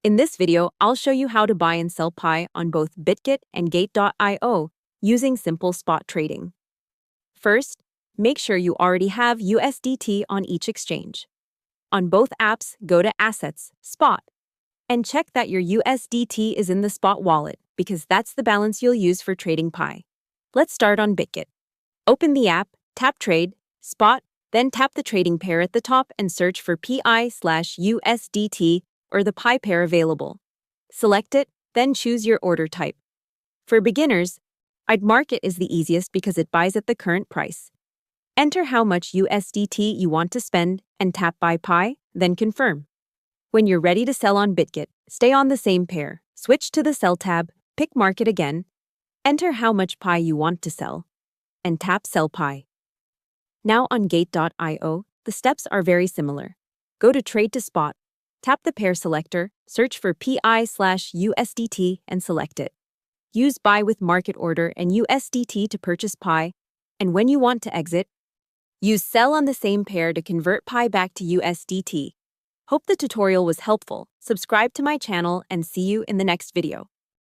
In this video, I'll show you how to buy and sell Pi on both Bitget and Gate.io using simple spot trading. First, make sure you already have USDT on each exchange. On both apps, go to Assets, Spot, and check that your USDT is in the Spot wallet because that's the balance you'll use for trading Pi. Let's start on Bitget. Open the app, tap Trade, Spot, then tap the trading pair at the top and search for PI/USDT or the Pi pair available. Select it, then choose your order type. For beginners, I'd mark it as the easiest because it buys at the current price. Enter how much USDT you want to spend and tap Buy Pi, then confirm. When you're ready to sell on Bitget, stay on the same pair, switch to the Sell tab, pick Market again, enter how much Pi you want to sell, and tap Sell Pi. Now on Gate.io, the steps are very similar. Go to Trade to Spot, tap the pair selector, search for PI/USDT and select it. Use Buy with Market Order and USDT to purchase Pi, and when you want to exit, use Sell on the same pair to convert Pi back to USDT. Hope the tutorial was helpful. Subscribe to my channel and see you in the next video.